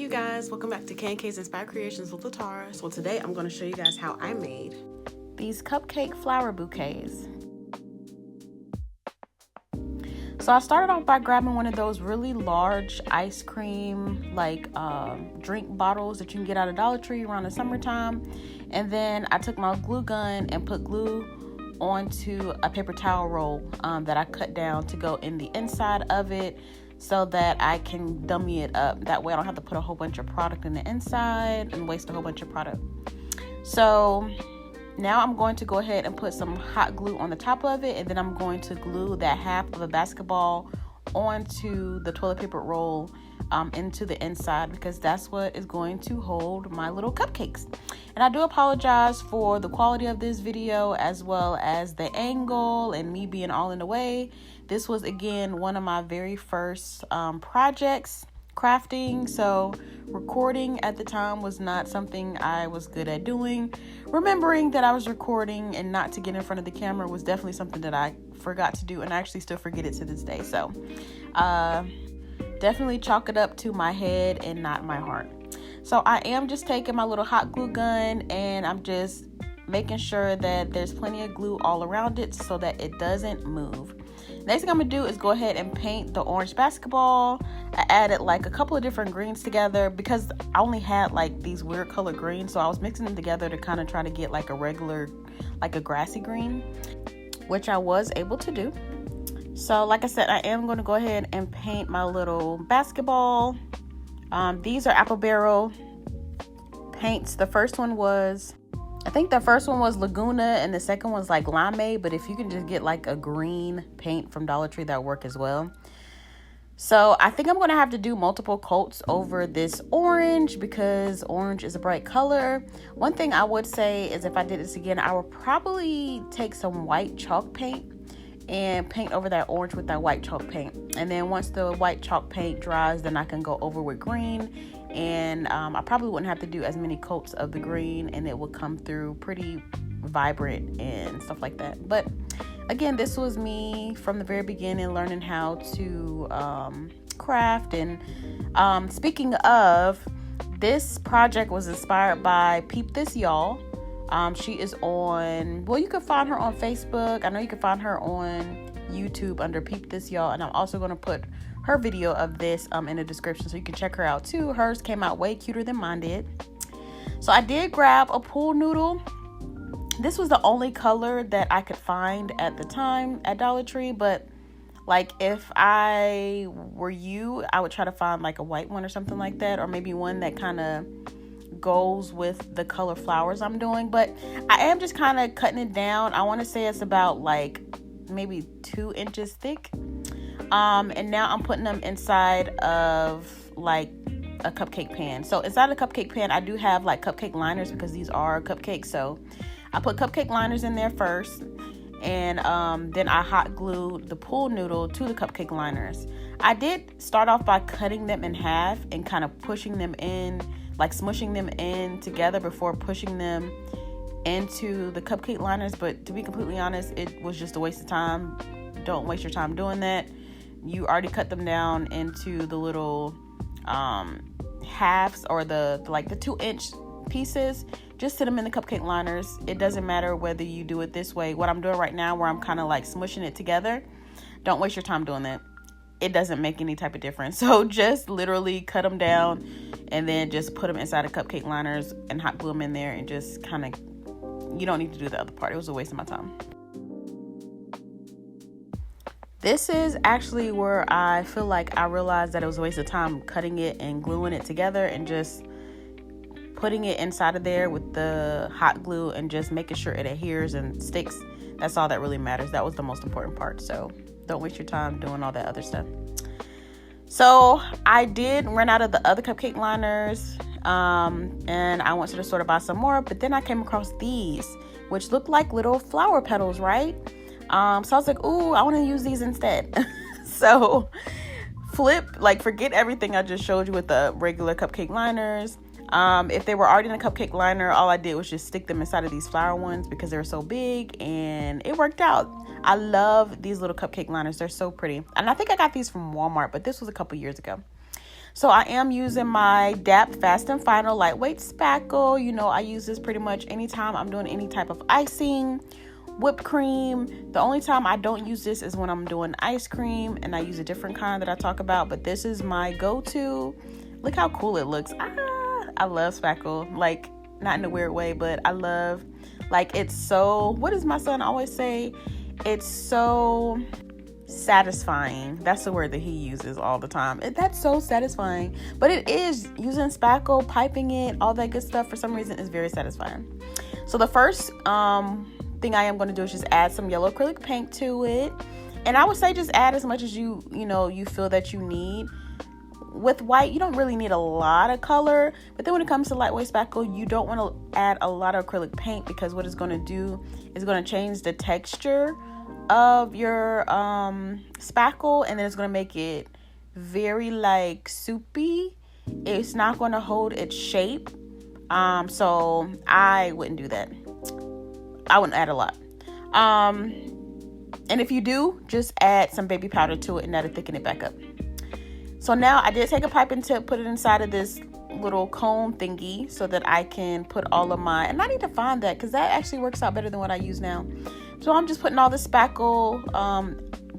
you guys, welcome back to K&K's Inspired Creations with Latara. So today I'm going to show you guys how I made these cupcake flower bouquets. So I started off by grabbing one of those really large ice cream drink bottles that you can get out of Dollar Tree around the summertime, and then I took my glue gun and put glue onto a paper towel roll that I cut down to go in the inside of it, so that I can dummy it up. That way I don't have to put a whole bunch of product in the inside and waste a whole bunch of product. So now I'm going to go ahead and put some hot glue on the top of it, and then I'm going to glue that half of a basketball onto the toilet paper roll into the inside, because that's what is going to hold my little cupcakes. And I do apologize for the quality of this video, as well as the angle and me being all in the way. This was, again, one of my very first projects, crafting, so recording at the time was not something I was good at doing. Remembering that I was recording and not to get in front of the camera was definitely something that I forgot to do, and I actually still forget it to this day. So definitely chalk it up to my head and not my heart. So I am just taking my little hot glue gun and I'm just making sure that there's plenty of glue all around it so that it doesn't move. Next thing I'm gonna do is go ahead and paint the orange basketball. I added like a couple of different greens together because I only had like these weird color greens, so I was mixing them together to kind of try to get like a regular, like a grassy green, which I was able to do. So like I said, I am going to go ahead and paint my little basketball. These are apple barrel paints. I think the first one was Laguna and the second one's like limeade, but if you can just get like a green paint from Dollar Tree, that'll work as well. So I think I'm going to have to do multiple coats over this orange because orange is a bright color. One thing I would say is if I did this again, I would probably take some white chalk paint and paint over that orange with that white chalk paint. And then once the white chalk paint dries, then I can go over with green. And I probably wouldn't have to do as many coats of the green, and it would come through pretty vibrant and stuff like that. But again, this was me from the very beginning learning how to craft. And speaking of, this project was inspired by Peep This Y'all. She is on, well, you can find her on Facebook. I know you can find her on YouTube under Peep This Y'all. And I'm also going to put her video of this in the description so you can check her out too. Hers came out way cuter than mine did. So I did grab a pool noodle. This was the only color that I could find at the time at Dollar Tree, but like if I were you, I would try to find like a white one or something like that, or maybe one that kind of goes with the color flowers I'm doing. But I am just kind of cutting it down. I want to say it's about like maybe 2 inches thick. And now I'm putting them inside of like a cupcake pan. So inside a cupcake pan, I do have like cupcake liners because these are cupcakes. So I put cupcake liners in there first, and then I hot glued the pool noodle to the cupcake liners. I did start off by cutting them in half and kind of pushing them in, like smushing them in together before pushing them into the cupcake liners. But to be completely honest, it was just a waste of time. Don't waste your time doing that. You already cut them down into the little halves, or the 2-inch pieces. Just sit them in the cupcake liners. It doesn't matter whether you do it this way. What I'm doing right now, where I'm kind of like smushing it together, don't waste your time doing that. It doesn't make any type of difference. So just literally cut them down and then just put them inside of cupcake liners and hot glue them in there, and just kind of, you don't need to do the other part. It was a waste of my time. This is actually where I feel like I realized that it was a waste of time cutting it and gluing it together and just putting it inside of there with the hot glue and just making sure it adheres and sticks. That's all that really matters. That was the most important part. So don't waste your time doing all that other stuff. So I did run out of the other cupcake liners, and I went to the store to buy some more, but then I came across these, which look like little flower petals, right? So I was like, ooh, I want to use these instead. So forget everything I just showed you with the regular cupcake liners. If they were already in a cupcake liner, all I did was just stick them inside of these flower ones because they were so big, and it worked out. I love these little cupcake liners. They're so pretty. And I think I got these from Walmart, but this was a couple years ago. So I am using my DAP Fast and Final lightweight spackle. You know, I use this pretty much anytime I'm doing any type of icing, whipped cream. The only time I don't use this is when I'm doing ice cream, and I use a different kind that I talk about, but this is my go-to. Look how cool it looks. I love spackle, like, not in a weird way, but I love, like, it's so, what does my son always say? It's so satisfying. That's the word that he uses all the time. That's so satisfying. But it is, using spackle, piping it, all that good stuff, for some reason is very satisfying. So the first thing I am going to do is just add some yellow acrylic paint to it. And I would say just add as much as you feel that you need. With white, you don't really need a lot of color, but then when it comes to lightweight spackle, you don't want to add a lot of acrylic paint, because what it's going to do is going to change the texture of your spackle, and then it's going to make it very, like, soupy. It's not going to hold its shape, so I wouldn't do that. I wouldn't add a lot, and if you do, just add some baby powder to it, and that'll thicken it back up. So now I did take a piping tip, put it inside of this little cone thingy so that I can put all of my, and I need to find that because that actually works out better than what I use now. So I'm just putting all the spackle,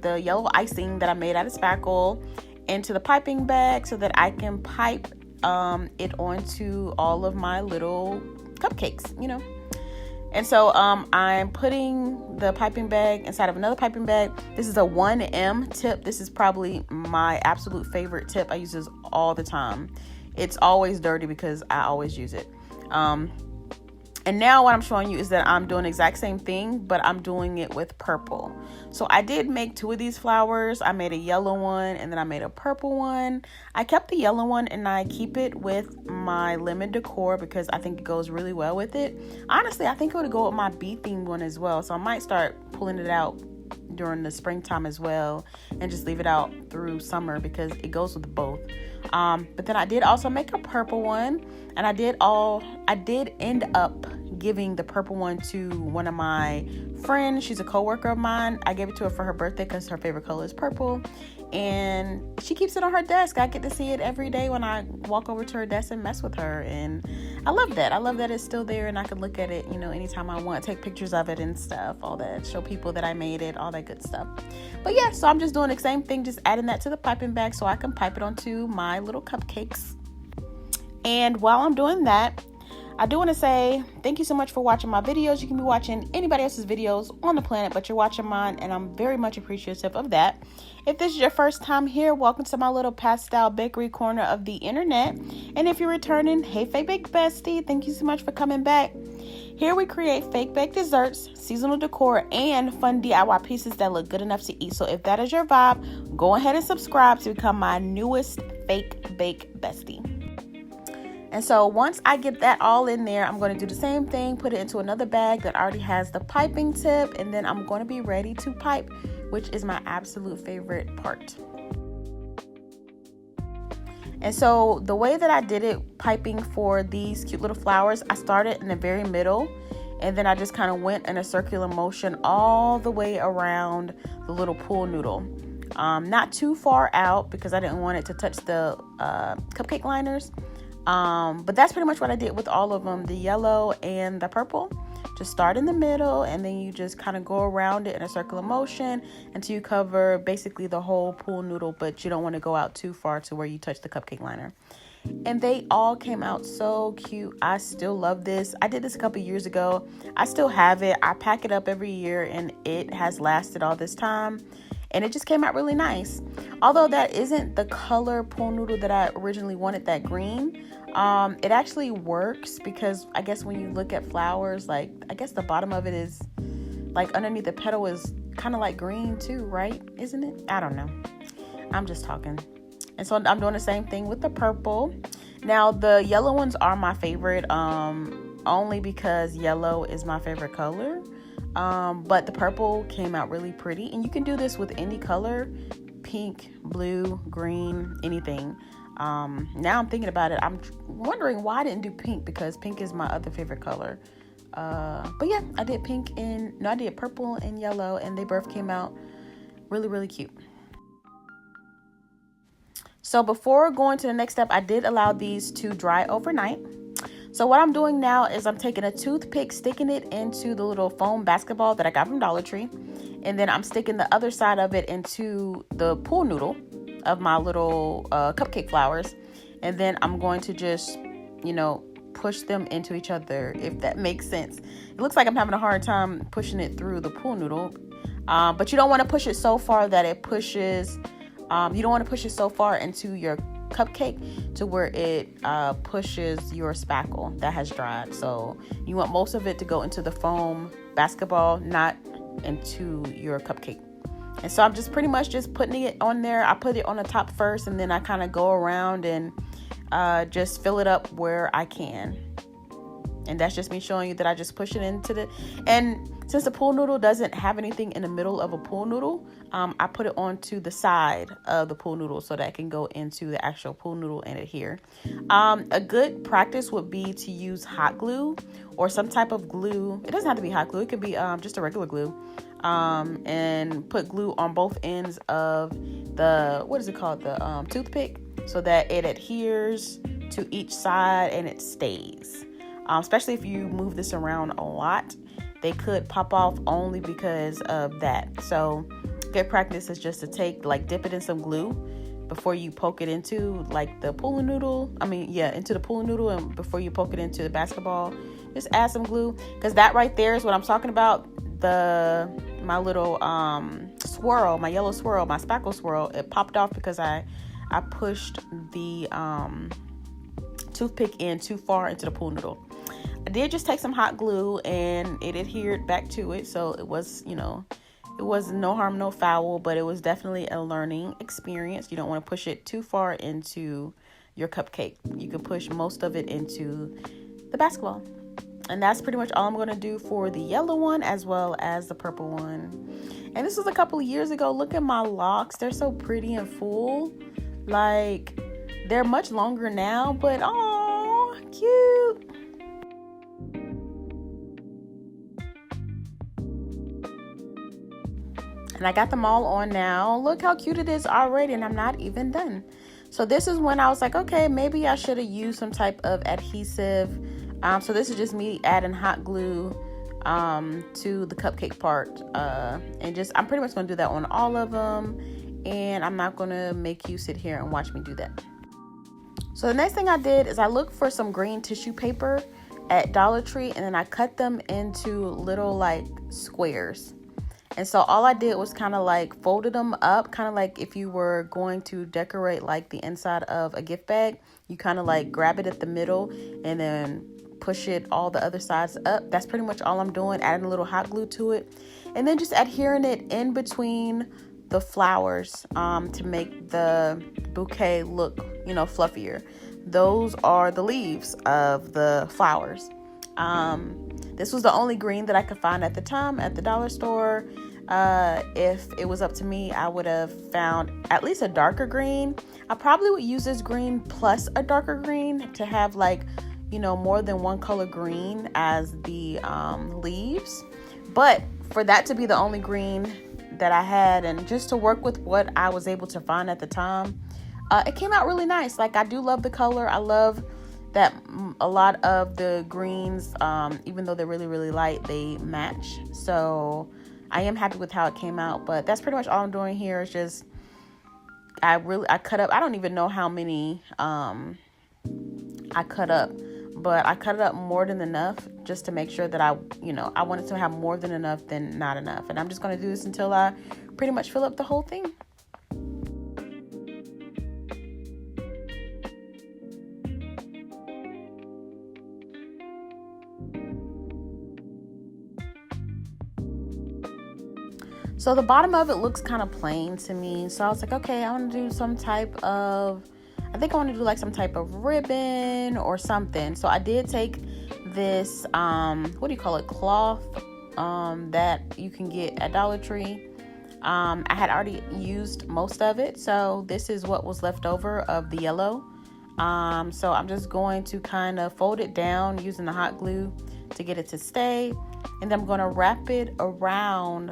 the yellow icing that I made out of spackle, into the piping bag so that I can pipe it onto all of my little cupcakes, you know. And so I'm putting the piping bag inside of another piping bag. This is a 1M tip. This is probably my absolute favorite tip. I use this all the time. It's always dirty because I always use it. And now what I'm showing you is that I'm doing the exact same thing, but I'm doing it with purple. So I did make 2 of these flowers. I made a yellow one and then I made a purple one. I kept the yellow one and I keep it with my lemon decor because I think it goes really well with it. Honestly, I think it would go with my bee themed one as well. So I might start pulling it out during the springtime as well and just leave it out through summer because it goes with both. But then I did also make a purple one, and I did end up giving the purple one to one of my friends. She's a coworker of mine. I gave it to her for her birthday because her favorite color is purple, and she keeps it on her desk. I get to see it every day when I walk over to her desk and mess with her, and I love that. I love that it's still there and I can look at it, you know, anytime I want, take pictures of it and stuff, all that, show people that I made it, all that good stuff. But yeah, so I'm just doing the same thing, just adding that to the piping bag so I can pipe it onto my little cupcakes. And while I'm doing that, I do want to say thank you so much for watching my videos. You can be watching anybody else's videos on the planet, but you're watching mine, and I'm very much appreciative of that. If this is your first time here, welcome to my little pastel bakery corner of the internet. And if you're returning, hey, Fake Bake Bestie, thank you so much for coming back. Here we create fake baked desserts, seasonal decor, and fun DIY pieces that look good enough to eat. So if that is your vibe, go ahead and subscribe to become my newest Fake Bake Bestie. And so once I get that all in there, I'm going to do the same thing, put it into another bag that already has the piping tip, and then I'm going to be ready to pipe, which is my absolute favorite part. And so the way that I did it, piping for these cute little flowers, I started in the very middle, and then I just kind of went in a circular motion all the way around the little pool noodle. Not too far out because I didn't want it to touch the cupcake liners. But that's pretty much what I did with all of them, the yellow and the purple. Just start in the middle, and then you just kind of go around it in a circular motion until you cover basically the whole pool noodle, but you don't want to go out too far to where you touch the cupcake liner. And they all came out so cute. I still love this. I did this a couple years ago. I still have it. I pack it up every year, and it has lasted all this time. And it just came out really nice. Although that isn't the color pool noodle that I originally wanted, that green, it actually works because I guess when you look at flowers, like, I guess the bottom of it is, like, underneath the petal is kind of like green too, right? Isn't it? I don't know. I'm just talking. And so I'm doing the same thing with the purple. Now, the yellow ones are my favorite, only because yellow is my favorite color. But the purple came out really pretty, and you can do this with any color, pink, blue, green, anything. Now I'm thinking about it, I'm wondering why I didn't do pink, because pink is my other favorite color. But yeah, I did I did purple and yellow, and they both came out really, really cute. So before going to the next step, I did allow these to dry overnight. So what I'm doing now is I'm taking a toothpick, sticking it into the little foam basketball that I got from Dollar Tree. And then I'm sticking the other side of it into the pool noodle of my little cupcake flowers. And then I'm going to just, push them into each other, if that makes sense. It looks like I'm having a hard time pushing it through the pool noodle. But you don't want to push it so far that it pushes, you don't want to push it so far into your cupcake to where it pushes your spackle that has dried. So you want most of it to go into the foam basketball, not into your cupcake. And so I'm just pretty much just putting it on there. I put it on the top first, and then I kind of go around and just fill it up where I can. And that's just me showing you that I just push it into the, and since the pool noodle doesn't have anything in the middle of a pool noodle, I put it onto the side of the pool noodle so that it can go into the actual pool noodle and adhere. A good practice would be to use hot glue or some type of glue. It doesn't have to be hot glue. It could be just a regular glue. And put glue on both ends of the, what is it called? The toothpick, so that it adheres to each side and it stays. Especially if you move this around a lot, they could pop off only because of that. So good practice is just to dip it in some glue before you poke it into the pool noodle. Into the pool noodle, and before you poke it into the basketball, just add some glue, because that right there is what I'm talking about. My little swirl, my yellow swirl, my spackle swirl, it popped off because I pushed the toothpick in too far into the pool noodle. I did just take some hot glue and it adhered back to it, so it was, it was no harm, no foul, but it was definitely a learning experience. You don't want to push it too far into your cupcake. You can push most of it into the basketball. And that's pretty much all I'm going to do for the yellow one as well as the purple one. And this was a couple of years ago. Look at my locks. They're so pretty and full. They're much longer now, but oh, cute. And I got them all on now. Look how cute it is already, and I'm not even done. So this is when I was like, okay, maybe I should have used some type of adhesive. So this is just me adding hot glue to the cupcake part. And I'm pretty much going to do that on all of them. And I'm not going to make you sit here and watch me do that. So the next thing I did is I looked for some green tissue paper at Dollar Tree, and then I cut them into little squares. And so all I did was kind of folded them up, kind of like if you were going to decorate the inside of a gift bag. You kind of grab it at the middle and then push it all the other sides up. That's pretty much all I'm doing, adding a little hot glue to it. And then just adhering it in between the flowers to make the bouquet look, fluffier. Those are the leaves of the flowers. This was the only green that I could find at the time at the dollar store. If it was up to me, I would have found at least a darker green. I probably would use this green plus a darker green to have more than one color green as the leaves. But for that to be the only green that I had, and just to work with what I was able to find at the time, it came out really nice. I do love the color. I love that a lot of the greens, even though they're really, really light, they match. So I am happy with how it came out. But that's pretty much all I'm doing here. Is just I cut up. I don't even know how many I cut up, but I cut it up more than enough just to make sure that I wanted to have more than enough than not enough. And I'm just going to do this until I pretty much fill up the whole thing. So the bottom of it looks kind of plain to me. So I was like, okay, I want to do some type of, I think I want to do some type of ribbon or something. So I did take this, what do you call it? Cloth that you can get at Dollar Tree. I had already used most of it. So this is what was left over of the yellow. So I'm just going to kind of fold it down using the hot glue to get it to stay. And then I'm going to wrap it around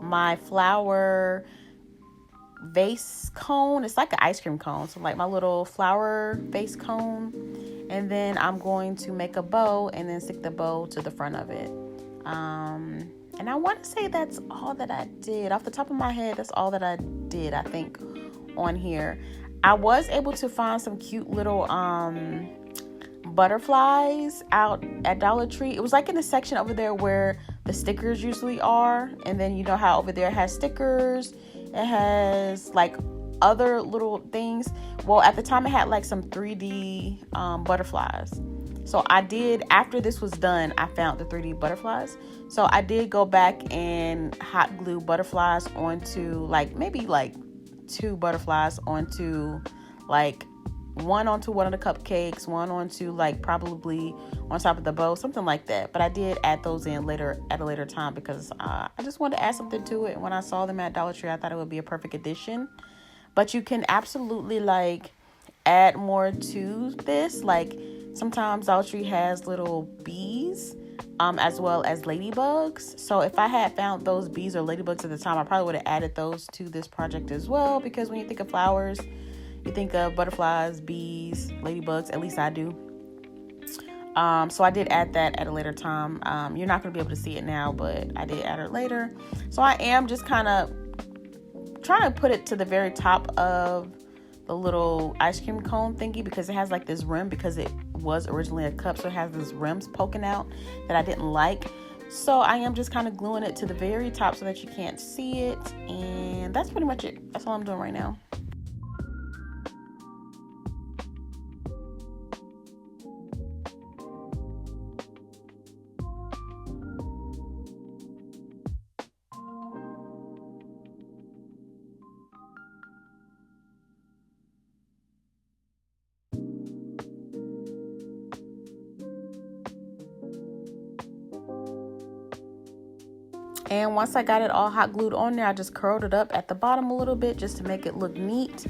my flower vase cone. It's like an ice cream cone. So like my little flower vase cone. And then I'm going to make a bow and then stick the bow to the front of it. And I want to say that's all that I did. Off the top of my head, that's all that I did, I think, on here. I was able to find some cute little butterflies out at Dollar Tree. It was like in the section over there where the stickers usually are. And then you know how over there it has stickers. It has like other little things. Well, at the time it had like some 3D butterflies. So I did, after this was done, I found the 3D butterflies. So I did go back and hot glue butterflies onto like maybe like 2 butterflies onto like one onto one of the cupcakes, one onto like probably on top of the bow, something like that. But I did add those in later at a later time because I just wanted to add something to it. And when I saw them at Dollar Tree, I thought it would be a perfect addition. But you can absolutely like add more to this. Like sometimes Dollar Tree has little bees as well as ladybugs. So if I had found those bees or ladybugs at the time, I probably would have added those to this project as well. Because when you think of flowers, you think of butterflies, bees, ladybugs. At least I do. So I did add that at a later time. You're not going to be able to see it now, but I did add it later. So I am just kind of trying to put it to the very top of the little ice cream cone thingy because it has like this rim because it was originally a cup. So it has these rims poking out that I didn't like. So I am just kind of gluing it to the very top so that you can't see it. And that's pretty much it. That's all I'm doing right now. And once I got it all hot glued on there, I just curled it up at the bottom a little bit just to make it look neat.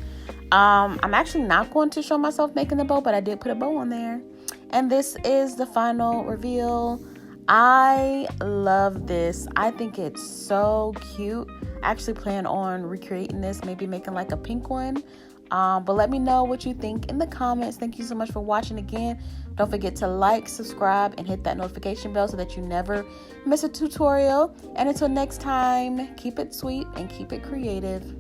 I'm actually not going to show myself making the bow, but I did put a bow on there. And this is the final reveal. I love this. I think it's so cute. I actually plan on recreating this, maybe making like a pink one. But let me know what you think in the comments. Thank you so much for watching again. Don't forget to like, subscribe, and hit that notification bell so that you never miss a tutorial. And until next time, keep it sweet and keep it creative.